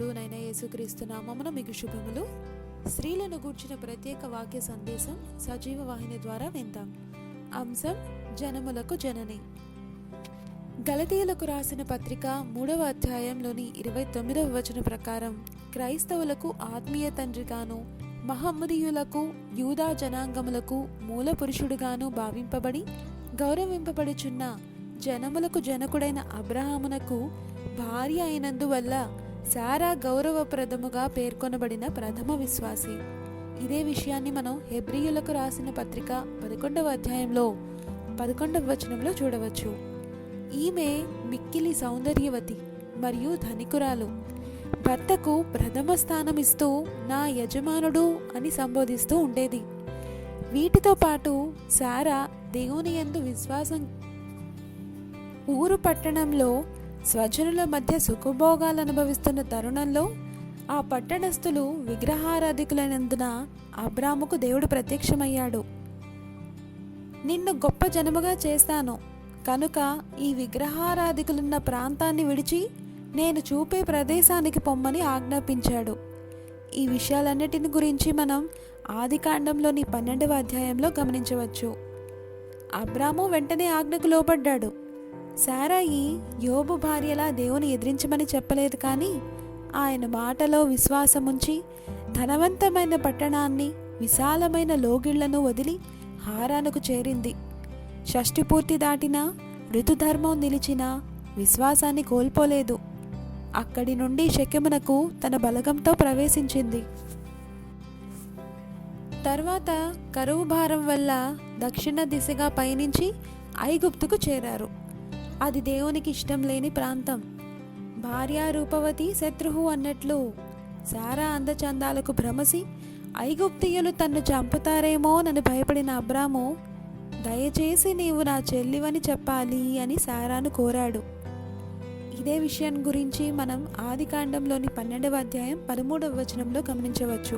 రక్షకుడునైన యేసుక్రీస్తు నామమున మీకు శుభములు. స్త్రీలను గూర్చిన ప్రత్యేక వాక్య సందేశం సజీవ వాహిని ద్వారా విందాం. అంశం జనములకు జనని. గలతీయులకు రాసిన పత్రిక 3వ అధ్యాయంలోని 29వ వచనం ప్రకారం క్రైస్తవులకు ఆత్మీయ తండ్రిగాను, మహమ్మదీయులకు యూదా జనాంగములకు మూల పురుషుడుగాను భావింపబడి గౌరవింపబడుచున్న జనములకు జనకుడైన అబ్రహామునకు భార్య అయినందువల్ల శారా గౌరవప్రదముగా పేర్కొనబడిన ప్రథమ విశ్వాసి. ఇదే విషయాన్ని మనం హెబ్రీయులకు రాసిన పత్రిక 11వ అధ్యాయంలో 11వ వచనంలో చూడవచ్చు. ఈమె మిక్కిలి సౌందర్యవతి మరియు ధనికురాలు. భర్తకు ప్రథమ స్థానం ఇస్తూ నా యజమానుడు అని సంబోధిస్తూ ఉండేది. వీటితో పాటు శారా దేవుని యందు విశ్వాసం ఊరు పట్టణంలో స్వజనుల మధ్య సుఖభోగాలు అనుభవిస్తున్న తరుణంలో ఆ పట్టణస్థులు విగ్రహారాధికులైనందున అబ్రాముకు దేవుడు ప్రత్యక్షమయ్యాడు. నిన్ను గొప్ప జనముగా చేస్తాను కనుక ఈ విగ్రహారాధికులున్న ప్రాంతాన్ని విడిచి నేను చూపే ప్రదేశానికి పొమ్మని ఆజ్ఞాపించాడు. ఈ విషయాలన్నిటిని గురించి మనం ఆదికాండంలోని 12వ అధ్యాయంలో గమనించవచ్చు. అబ్రాము వెంటనే ఆజ్ఞకు లోబడ్డాడు. శారాయి యోబు భార్యలా దేవుని ఎదిరించమని చెప్పలేదు, కానీ ఆయన మాటలో విశ్వాసముంచి ధనవంతమైన పట్టణాన్ని, విశాలమైన లోగిళ్లను వదిలి హారానుకు చేరింది. షష్ఠి పూర్తి దాటినా, ఋతుధర్మం నిలిచినా విశ్వాసాన్ని కోల్పోలేదు. అక్కడి నుండి షెకెమునకు తన బలగంతో ప్రవేశించింది. తర్వాత కరువు భారం వల్ల దక్షిణ దిశగా పయనించి ఐగుప్తుకు చేరారు. అది దేవునికి ఇష్టం లేని ప్రాంతం. భార్య రూపవతి శత్రువు అన్నట్లు శారా అందచందాలకు భ్రమసి ఐగుప్తీయులు తన్ను చంపుతారేమోనని భయపడిన అబ్రాము, దయచేసి నీవు నా చెల్లివని చెప్పాలి అని శారాను కోరాడు. ఇదే విషయం గురించి మనం ఆదికాండంలోని 12వ అధ్యాయం 13వ వచనంలో గమనించవచ్చు.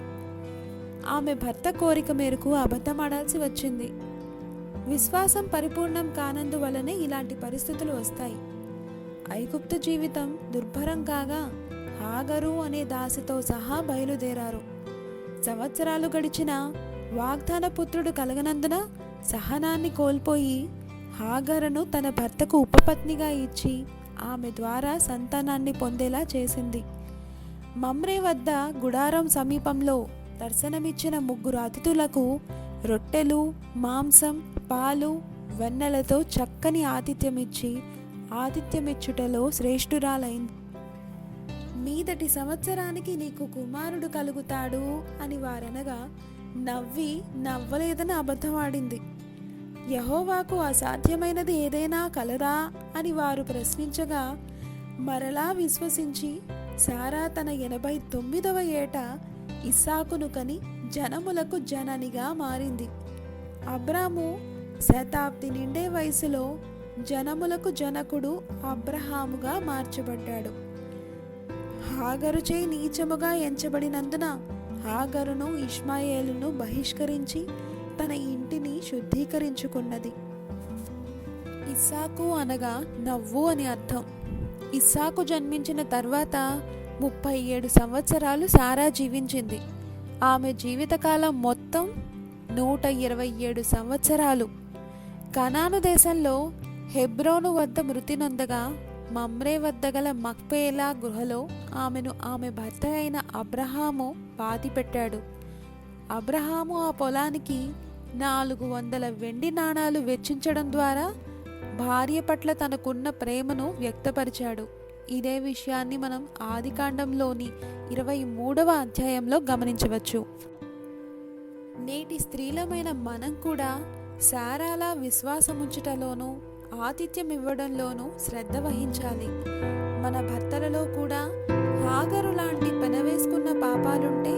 ఆమె భర్త కోరిక మేరకు అబద్ధమాడాల్సి వచ్చింది. విశ్వాసం పరిపూర్ణం కానందువలనే ఇలాంటి పరిస్థితులు వస్తాయి. ఐగుప్తు జీవితం దుర్భరం కాగా హాగరు అనే దాసితో సహా బయలుదేరారు. సంవత్సరాలు గడిచిన వాగ్దాన పుత్రుడు కలగనందున సహనాన్ని కోల్పోయి హాగరును తన భర్తకు ఉపపత్నిగా ఇచ్చి ఆమె ద్వారా సంతానాన్ని పొందేలా చేసింది. మమ్రే వద్ద గుడారం సమీపంలో దర్శనమిచ్చిన 3 అతిథులకు రొట్టెలు, మాంసం, పాలు, వెన్నెలతో చక్కని ఆతిథ్యమిచ్చుటలో శ్రేష్ఠురాలైంది. మీదటి సంవత్సరానికి నీకు కుమారుడు కలుగుతాడు అని వారనగా నవ్వలేదని అబద్ధమాడింది. యెహోవాకు అసాధ్యమైనది ఏదైనా కలదా అని వారు ప్రశ్నించగా మరలా విశ్వసించి శారా తన 89వ ఏట ఇస్సాకును కని జనములకు జననిగా మారింది. అబ్రాము శతాబ్ది నిండే వయసులో జనములకు జనకుడు అబ్రహాముగా మార్చబడ్డాడు. హాగరుచే నీచముగా ఎంచబడినందున హాగరును ఇష్మాయేలును బహిష్కరించి తన ఇంటిని శుద్ధీకరించుకున్నది. ఇస్సాకు అనగా నవ్వు అని అర్థం. ఇస్సాకు జన్మించిన తర్వాత 37 సంవత్సరాలు శారా జీవించింది. ఆమె జీవితకాలం మొత్తం 127 సంవత్సరాలు. కనాను దేశంలో హెబ్రోను వద్ద మృతి నొందగా మమ్రే వద్ద గల మక్పేలా గృహలో ఆమెను ఆమె భర్త అయిన అబ్రహాము పాతిపెట్టాడు. అబ్రహాము ఆ పొలానికి 400 వెండి నాణాలు వెచ్చించడం ద్వారా భార్య పట్ల తనకున్న ప్రేమను వ్యక్తపరిచాడు. ఇదే విషయాన్ని మనం ఆదికాండంలోని 23వ అధ్యాయంలో గమనించవచ్చు. నేటి స్త్రీలమైన మనం కూడా శారాలా విశ్వాసముంచుటలోనూ ఆతిథ్యం ఇవ్వడంలోనూ శ్రద్ధ వహించాలి. మన భర్తలలో కూడా హాగరు లాంటి పెనవేసుకున్న పాపాలుంటే